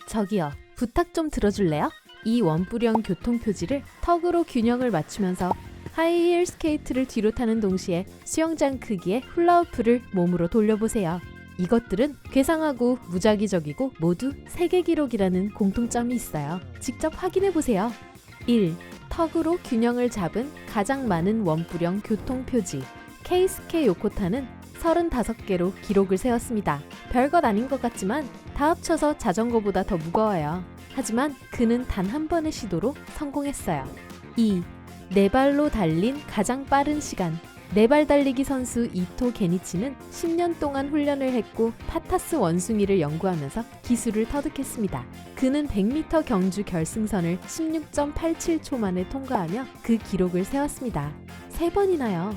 저기요, 부탁 좀 들어줄래요? 이 원뿔형 교통표지를 턱으로 균형을 맞추면서 하이힐 스케이트를 뒤로 타는 동시에 수영장 크기의 훌라후프를 몸으로 돌려보세요. 이것들은 괴상하고 무작위적이고 모두 세계 기록이라는 공통점이 있어요. 직접 확인해보세요. 1. 턱으로 균형을 잡은 가장 많은 원뿔형 교통표지. 케이스케 요코타는 35개로 기록을 세웠습니다. 별것 아닌 것 같지만 다 합쳐서 자전거보다 더 무거워요. 하지만 그는 단 한 번의 시도로 성공했어요. 2. 네 발로 달린 가장 빠른 시간. 네발 달리기 선수 이토 게니치는 10년 동안 훈련을 했고 파타스 원숭이를 연구하면서 기술을 터득했습니다. 그는 100m 경주 결승선을 16.87초 만에 통과하며 그 기록을 세웠습니다. 3번이나요.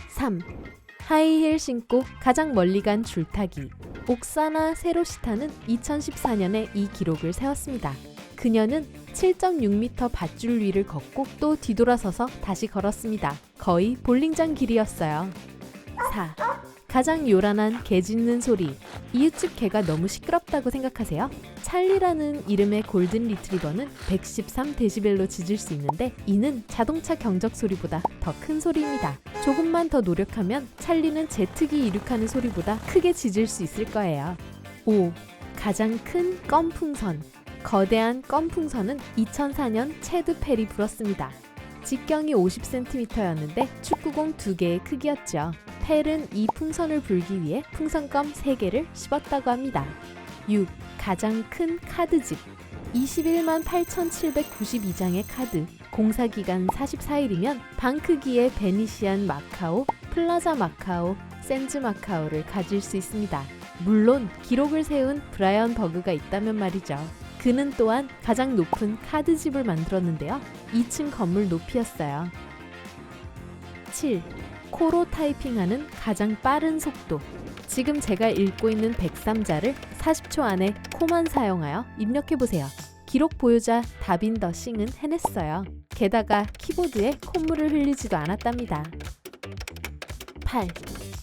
3. 하이힐 신고 가장 멀리 간 줄타기. 옥사나 세로시타는 2014년에 이 기록을 세웠습니다. 그녀는 7.6m 밧줄 위를 걷고 또 뒤돌아서서 다시 걸었습니다. 거의 볼링장 길이였어요. 4. 가장 요란한 개 짖는 소리. 이웃집 개가 너무 시끄럽다고 생각하세요? 찰리라는 이름의 골든 리트리버는 113dB로 짖을 수 있는데 이는 자동차 경적 소리보다 더 큰 소리입니다. 조금만 더 노력하면 찰리는 제트기 이륙하는 소리보다 크게 짖을 수 있을 거예요. 5. 가장 큰 껌 풍선. 거대한 껌 풍선은 2004년 체드 펠이 불었습니다. 직경이 50cm였는데 축구공 2개의 크기였죠. 펠은 이 풍선을 불기 위해 풍선껌 3개를 씹었다고 합니다. 6. 가장 큰 카드집. 21만 8,792장의 카드. 공사기간 44일이면 방 크기의 베니시안 마카오, 플라자 마카오, 샌즈 마카오를 가질 수 있습니다. 물론 기록을 세운 브라이언 버그가 있다면 말이죠. 그는 또한 가장 높은 카드집을 만들었는데요. 2층 건물 높이였어요. 7. 코로 타이핑하는 가장 빠른 속도. 지금 제가 읽고 있는 103자를 40초 안에 코만 사용하여 입력해보세요. 기록 보유자 다빈더 싱은 해냈어요. 게다가 키보드에 콧물을 흘리지도 않았답니다. 8.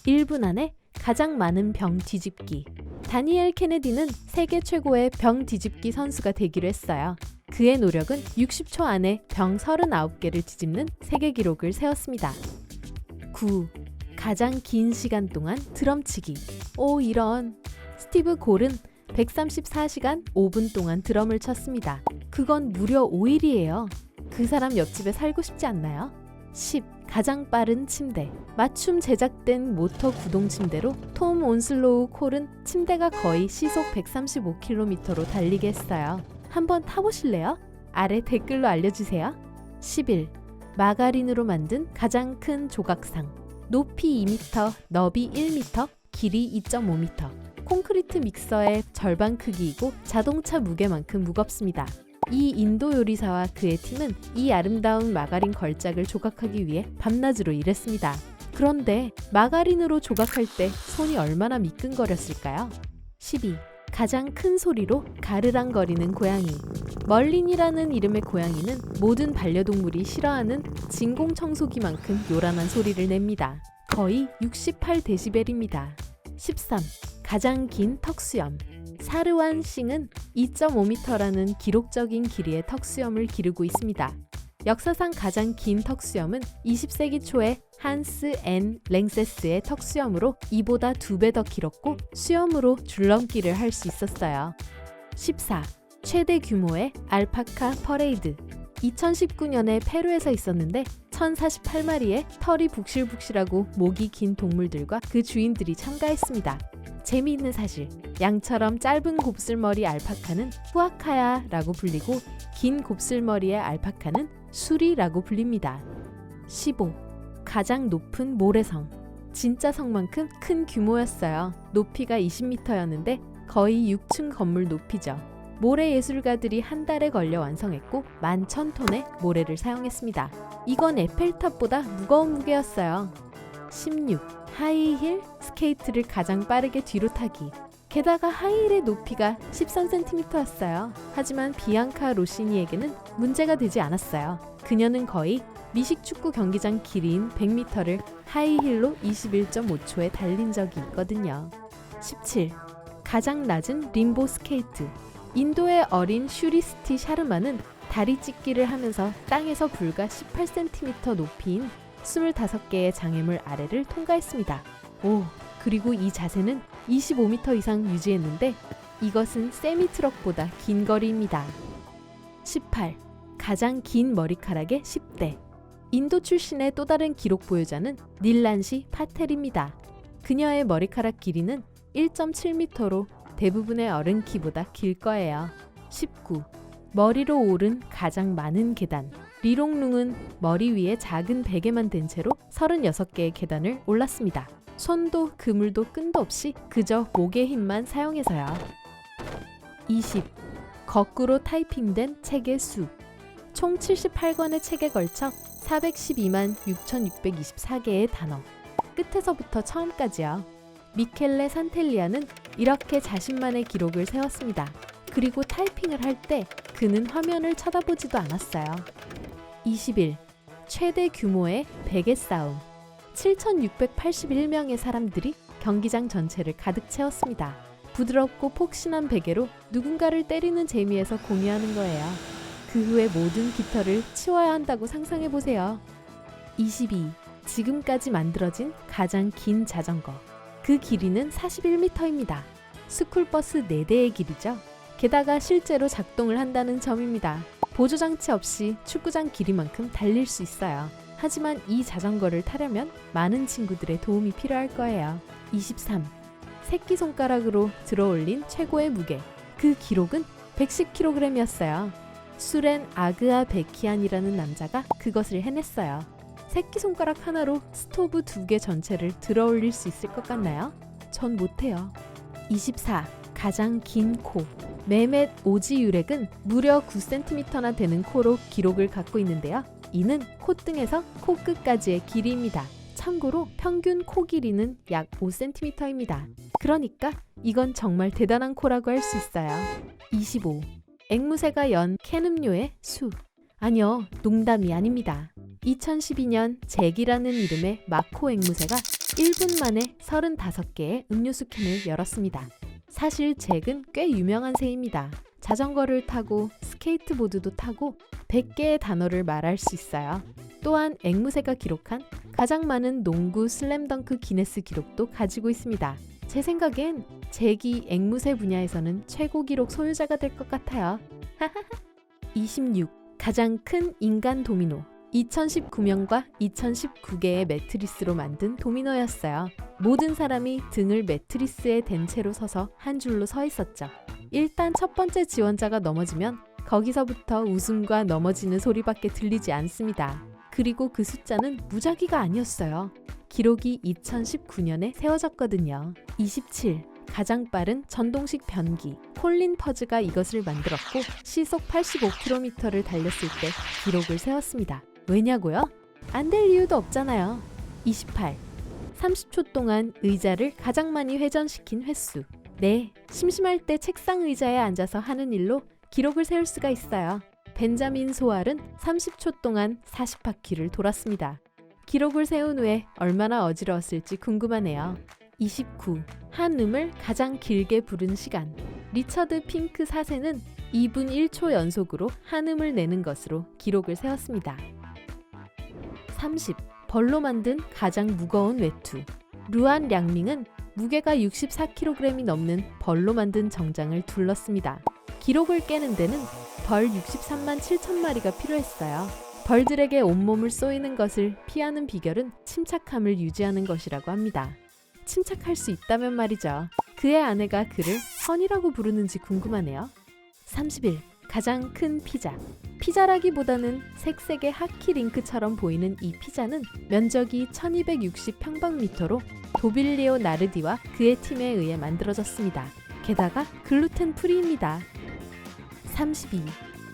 1분 안에 가장 많은 병 뒤집기. 다니엘 케네디는 세계 최고의 병 뒤집기 선수가 되기로 했어요. 그의 노력은 60초 안에 병 39개를 뒤집는 세계 기록을 세웠습니다. 9. 가장 긴 시간 동안 드럼치기. 오 이런. 스티브 골은 134시간 5분 동안 드럼을 쳤습니다. 그건 무려 5일이에요. 그 사람 옆집에 살고 싶지 않나요? 10. 가장 빠른 침대. 맞춤 제작된 모터 구동 침대로 톰 온슬로우 콜은 침대가 거의 시속 135km로 달리게 했어요. 한번 타보실래요? 아래 댓글로 알려주세요. 11. 마가린으로 만든 가장 큰 조각상. 높이 2m, 너비 1m, 길이 2.5m. 콘크리트 믹서의 절반 크기이고 자동차 무게만큼 무겁습니다. 이 인도 요리사와 그의 팀은 이 아름다운 마가린 걸작을 조각하기 위해 밤낮으로 일했습니다. 그런데 마가린으로 조각할 때 손이 얼마나 미끈거렸을까요? 12. 가장 큰 소리로 가르랑거리는 고양이. 멀린이라는 이름의 고양이는 모든 반려동물이 싫어하는 진공청소기만큼 요란한 소리를 냅니다. 거의 68dB입니다. 13. 가장 긴 턱수염. 사르완 싱은 2.5m라는 기록적인 길이의 턱수염을 기르고 있습니다. 역사상 가장 긴 턱수염은 20세기 초에 한스 앤 랭세스의 턱수염으로 이보다 2배 더 길었고 수염으로 줄넘기를 할 수 있었어요. 14. 최대 규모의 알파카 퍼레이드. 2019년에 페루에서 있었는데 1048마리의 털이 북실북실하고 목이 긴 동물들과 그 주인들이 참가했습니다. 재미있는 사실, 양처럼 짧은 곱슬머리 알파카는 후아카야라고 불리고 긴 곱슬머리의 알파카는 수리라고 불립니다. 15. 가장 높은 모래성. 진짜 성만큼 큰 규모였어요. 높이가 20m였는데 거의 6층 건물 높이죠. 모래 예술가들이 한 달에 걸려 완성했고 11,000톤의 모래를 사용했습니다. 이건 에펠탑보다 무거운 무게였어요. 16. 하이힐 스케이트를 가장 빠르게 뒤로 타기. 게다가 하이힐의 높이가 13cm였어요. 하지만 비앙카 로시니에게는 문제가 되지 않았어요. 그녀는 거의 미식축구 경기장 길이인 100m를 하이힐로 21.5초에 달린 적이 있거든요. 17. 가장 낮은 림보 스케이트. 인도의 어린 슈리스티 샤르마는 다리 찢기를 하면서 땅에서 불과 18cm 높이인 25개의 장애물 아래를 통과했습니다. 그리고 이 자세는 25m 이상 유지했는데 이것은 세미트럭보다 긴 거리입니다. 18. 가장 긴 머리카락의 10대. 인도 출신의 또 다른 기록 보유자는 닐란시 파텔입니다. 그녀의 머리카락 길이는 1.7m로 대부분의 어른 키보다 길 거예요. 19. 머리로 오른 가장 많은 계단. 리롱룽은 머리 위에 작은 베개만 댄 채로 36개의 계단을 올랐습니다. 손도 그물도 끈도 없이 그저 목의 힘만 사용해서요. 20. 거꾸로 타이핑된 책의 수. 총 78권의 책에 걸쳐 412만 6,624개의 단어. 끝에서부터 처음까지요. 미켈레 산텔리아는 이렇게 자신만의 기록을 세웠습니다. 그리고 타이핑을 할 때 그는 화면을 쳐다보지도 않았어요. 21. 최대 규모의 베개 싸움. 7,681명의 사람들이 경기장 전체를 가득 채웠습니다. 부드럽고 폭신한 베개로 누군가를 때리는 재미에서 공유하는 거예요. 그 후에 모든 깃털을 치워야 한다고 상상해보세요. 22. 지금까지 만들어진 가장 긴 자전거. 그 길이는 41m입니다. 스쿨버스 4대의 길이죠. 게다가 실제로 작동을 한다는 점입니다. 보조장치 없이 축구장 길이만큼 달릴 수 있어요. 하지만 이 자전거를 타려면 많은 친구들의 도움이 필요할 거예요. 23. 새끼손가락으로 들어올린 최고의 무게. 그 기록은 110kg이었어요. 수렌 아그아 베키안이라는 남자가 그것을 해냈어요. 새끼손가락 하나로 스토브 2개 전체를 들어올릴 수 있을 것 같나요? 전 못해요. 24. 가장 긴 코. 메멧 오지 유렉은 무려 9cm나 되는 코로 기록을 갖고 있는데요. 이는 콧등에서 코끝까지의 길이입니다. 참고로 평균 코 길이는 약 5cm입니다. 그러니까 이건 정말 대단한 코라고 할 수 있어요. 25. 앵무새가 연 캔음료의 수. 아니요, 농담이 아닙니다. 2012년 잭이라는 이름의 마코 앵무새가 1분 만에 35개의 음료수 캔을 열었습니다. 사실 잭은 꽤 유명한 새입니다. 자전거를 타고 스케이트보드도 타고 100개의 단어를 말할 수 있어요. 또한 앵무새가 기록한 가장 많은 농구 슬램덩크 기네스 기록도 가지고 있습니다. 제 생각엔 잭이 앵무새 분야에서는 최고 기록 소유자가 될 것 같아요. 26. 가장 큰 인간 도미노. 2019명과 2019개의 매트리스로 만든 도미노였어요. 모든 사람이 등을 매트리스에 댄 채로 서서 한 줄로 서 있었죠. 일단 첫 번째 지원자가 넘어지면 거기서부터 웃음과 넘어지는 소리밖에 들리지 않습니다. 그리고 그 숫자는 무작위가 아니었어요. 기록이 2019년에 세워졌거든요. 27. 가장 빠른 전동식 변기. 콜린 퍼즈가 이것을 만들었고 시속 85km를 달렸을 때 기록을 세웠습니다. 왜냐고요? 안 될 이유도 없잖아요. 28. 30초 동안 의자를 가장 많이 회전시킨 횟수. 네, 심심할 때 책상 의자에 앉아서 하는 일로 기록을 세울 수가 있어요. 벤자민 소알은 30초 동안 40바퀴를 돌았습니다. 기록을 세운 후에 얼마나 어지러웠을지 궁금하네요. 29. 한 음을 가장 길게 부른 시간. 리처드 핑크 4세는 2분 1초 연속으로 한 음을 내는 것으로 기록을 세웠습니다. 30. 벌로 만든 가장 무거운 외투. 루안 량밍은 무게가 64kg이 넘는 벌로 만든 정장을 둘렀습니다. 기록을 깨는 데는 벌 63만 7천 마리가 필요했어요. 벌들에게 온몸을 쏘이는 것을 피하는 비결은 침착함을 유지하는 것이라고 합니다. 침착할 수 있다면 말이죠. 그의 아내가 그를 헌이라고 부르는지 궁금하네요. 31. 가장 큰 피자. 피자라기보다는 색색의 하키 링크처럼 보이는 이 피자는 면적이 1260평방미터로 도빌리오 나르디와 그의 팀에 의해 만들어졌습니다. 게다가 글루텐 프리입니다. 32.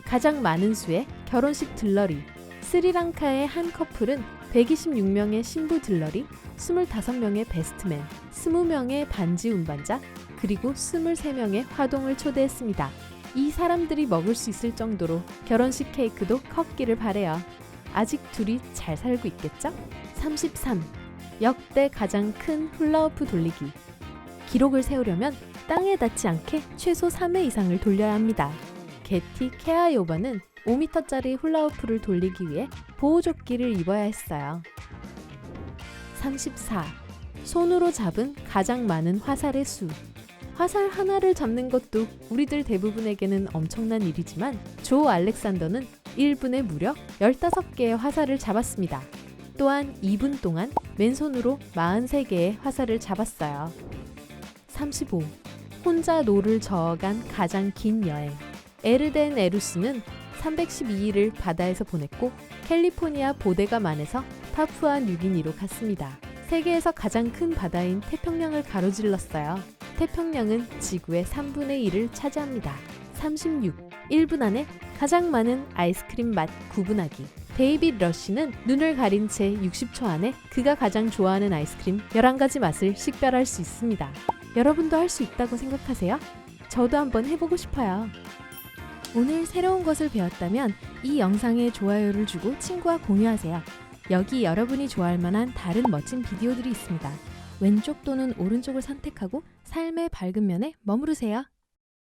가장 많은 수의 결혼식 들러리. 스리랑카의 한 커플은 126명의 신부 들러리, 25명의 베스트맨, 20명의 반지 운반자, 그리고 23명의 화동을 초대했습니다. 이 사람들이 먹을 수 있을 정도로 결혼식 케이크도 컸기를 바래요. 아직 둘이 잘 살고 있겠죠? 33. 역대 가장 큰 훌라후프 돌리기. 기록을 세우려면 땅에 닿지 않게 최소 3회 이상을 돌려야 합니다. 게티 케아요바는 5m짜리 훌라후프를 돌리기 위해 보호조끼를 입어야 했어요. 34. 손으로 잡은 가장 많은 화살의 수. 화살 하나를 잡는 것도 우리들 대부분에게는 엄청난 일이지만 조 알렉산더는 1분에 무려 15개의 화살을 잡았습니다. 또한 2분 동안 맨손으로 43개의 화살을 잡았어요. 35. 혼자 노를 저어간 가장 긴 여행. 에르덴 에루스는 312일을 바다에서 보냈고 캘리포니아 보데가만에서 파푸아 뉴기니로 갔습니다. 세계에서 가장 큰 바다인 태평양을 가로질렀어요. 태평양은 지구의 3분의 1을 차지합니다. 36. 1분 안에 가장 많은 아이스크림 맛 구분하기. 데이빗 러시는 눈을 가린 채 60초 안에 그가 가장 좋아하는 아이스크림 11가지 맛을 식별할 수 있습니다. 여러분도 할 수 있다고 생각하세요? 저도 한번 해보고 싶어요. 오늘 새로운 것을 배웠다면 이 영상에 좋아요를 주고 친구와 공유하세요. 여기 여러분이 좋아할 만한 다른 멋진 비디오들이 있습니다. 왼쪽 또는 오른쪽을 선택하고 삶의 밝은 면에 머무르세요.